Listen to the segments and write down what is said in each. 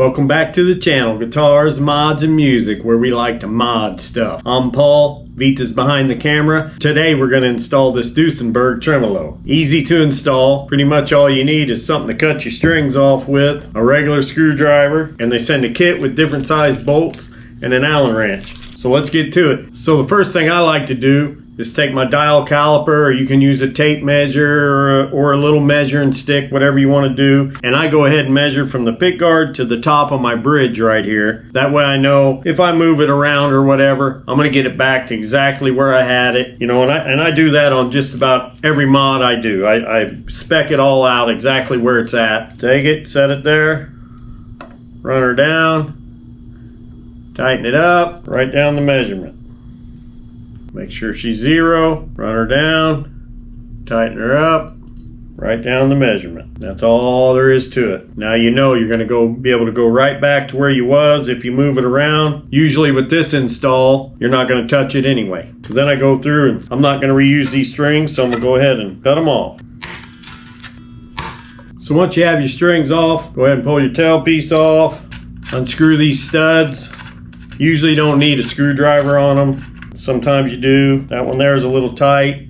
Welcome back to the channel, Guitars, Mods, and Music, where we like to mod stuff. I'm Paul, Vita's behind the camera. Today we're going to install this Duesenberg tremolo. Easy to install. Pretty much all you need is something to cut your strings off with, a regular screwdriver, and they send a kit with different size bolts and an Allen wrench. So let's get to it. So the first thing I like to do is take my dial caliper, or you can use a tape measure or a little measuring stick, whatever you want to do. And I go ahead and measure from the pick guard to the top of my bridge right here. That way I know if I move it around or whatever, I'm gonna get it back to exactly where I had it. You know, and I do that on just about every mod I do. I spec it all out exactly where it's at. Take it, set it there, run her down, tighten it up, write down the measurement. Make sure she's 0, run her down, tighten her up, write down the measurement. That's all there is to it. Now you know you're going to be able to go right back to where you was if you move it around. Usually with this install, you're not going to touch it anyway. So then I go through and I'm not going to reuse these strings, so I'm going to go ahead and cut them off. So once you have your strings off, go ahead and pull your tailpiece off, unscrew these studs. Usually don't need a screwdriver on them. Sometimes you do. That one there is a little tight,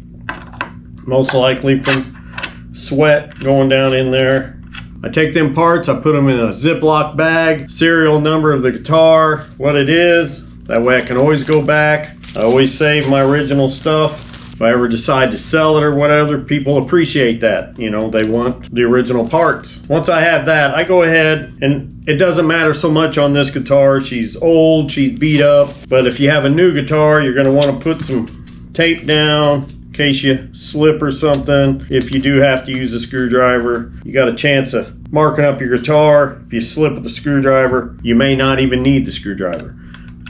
most likely from sweat going down in there. I take them parts, I put them in a Ziploc bag, serial number of the guitar, what it is. That way I can always go back. I always save my original stuff. If I ever decide to sell it or whatever, people appreciate that. You know, they want the original parts. Once I have that, I go ahead, and it doesn't matter so much on this guitar. She's old, she's beat up. But if you have a new guitar, you're gonna wanna put some tape down in case you slip or something. If you do have to use a screwdriver, you got a chance of marking up your guitar. If you slip with the screwdriver, you may not even need the screwdriver.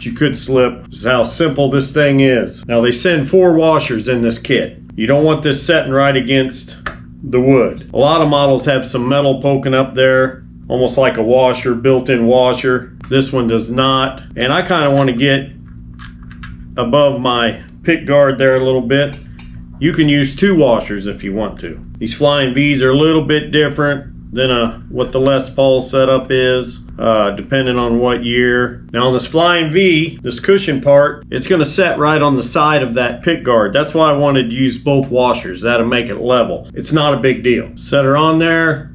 You could slip. This is how simple this thing is. Now they send 4 washers in this kit. You don't want this setting right against the wood. A lot of models have some metal poking up there, almost like a washer, built-in washer. This one does not. And I kind of want to get above my pick guard there a little bit. You can use 2 washers if you want to. These Flying V's are a little bit different than what the Les Paul setup is, depending on what year. Now on this Flying V, this cushion part, it's going to set right on the side of that pick guard. That's why I wanted to use both washers. That'll make it level. It's not a big deal. Set her on there,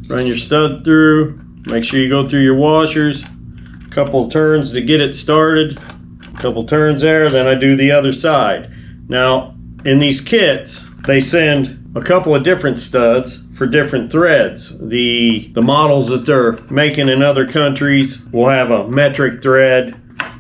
run your stud through, make sure you go through your washers, a couple of turns to get it started, a couple turns there, then I do the other side. Now in these kits, they send a couple of different studs for different threads. The models that they're making in other countries will have a metric thread,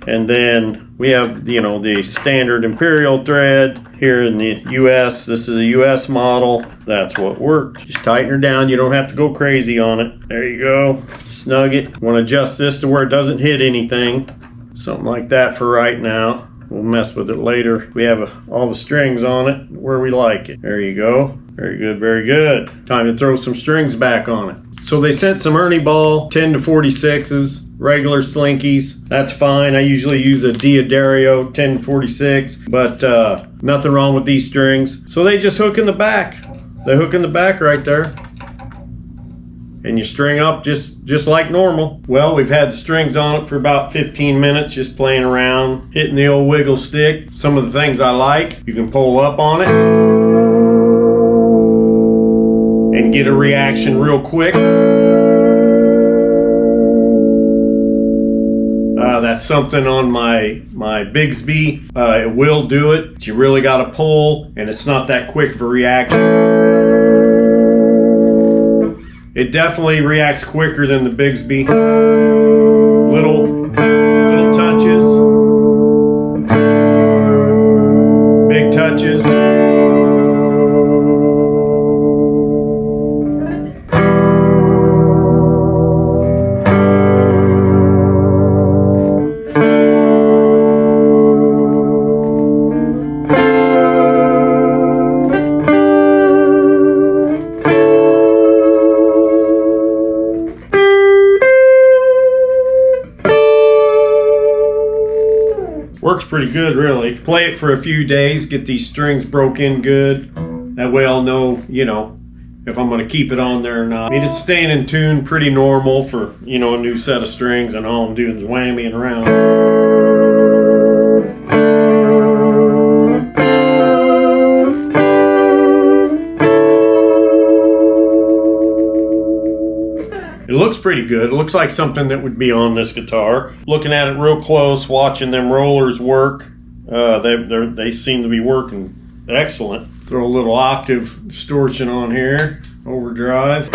and then we have, you know, the standard imperial thread. Here in the US, this is a US model. That's what worked. Just tighten her down. You don't have to go crazy on it. There you go. Snug it. Want to adjust this to where it doesn't hit anything. Something like that for right now. We'll mess with it later. We have all the strings on it where we like it. There you go. Very good, very good. Time to throw some strings back on it. So they sent some Ernie Ball 10 to 46s, regular slinkies. That's fine. I usually use a Diodario 10 to 46, but nothing wrong with these strings. So they just hook in the back. They hook in the back right there. And you string up just like normal. Well, we've had the strings on it for about 15 minutes, just playing around, hitting the old wiggle stick. Some of the things I like, you can pull up on it and get a reaction real quick. That's something on my Bigsby. It will do it, but you really got to pull, and it's not that quick of a reaction. It definitely reacts quicker than the Bigsby. Little touches, big touches. Works pretty good, really. Play it for a few days, get these strings broke in good. That way I'll know, you know, if I'm going to keep it on there or not. I mean, it's staying in tune pretty normal for, you know, a new set of strings, and all I'm doing is whammying around. It looks pretty good. It looks like something that would be on this guitar. Looking at it real close, watching them rollers work, they seem to be working excellent. Throw a little octave distortion on here, overdrive.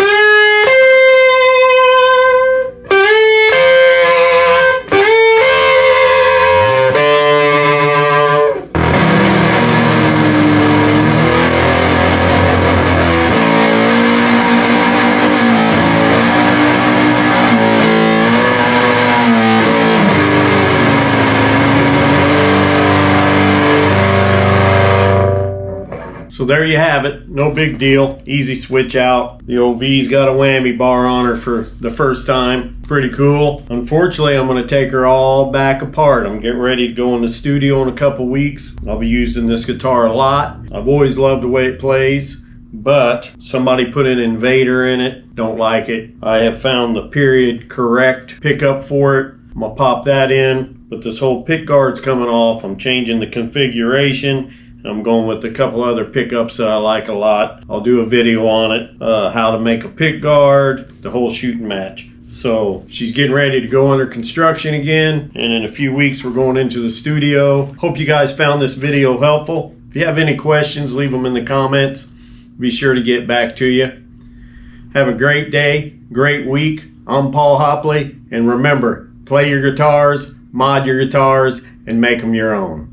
So there you have it. No big deal. Easy switch out. The old V's got a whammy bar on her for the first time. Pretty cool. Unfortunately, I'm going to take her all back apart. I'm getting ready to go in the studio in a couple weeks. I'll be using this guitar a lot. I've always loved the way it plays, but somebody put an invader in it. Don't like it. I have found the period correct pickup for it. I'm going to pop that in, but this whole pick guard's coming off. I'm changing the configuration. I'm going with a couple other pickups that I like a lot. I'll do a video on it, how to make a pick guard, the whole shooting match. So she's getting ready to go under construction again, and in a few weeks we're going into the studio. Hope you guys found this video helpful. If you have any questions, leave them in the comments. Be sure to get back to you. Have a great day, great week. I'm Paul Hopley, and remember, play your guitars, mod your guitars, and make them your own.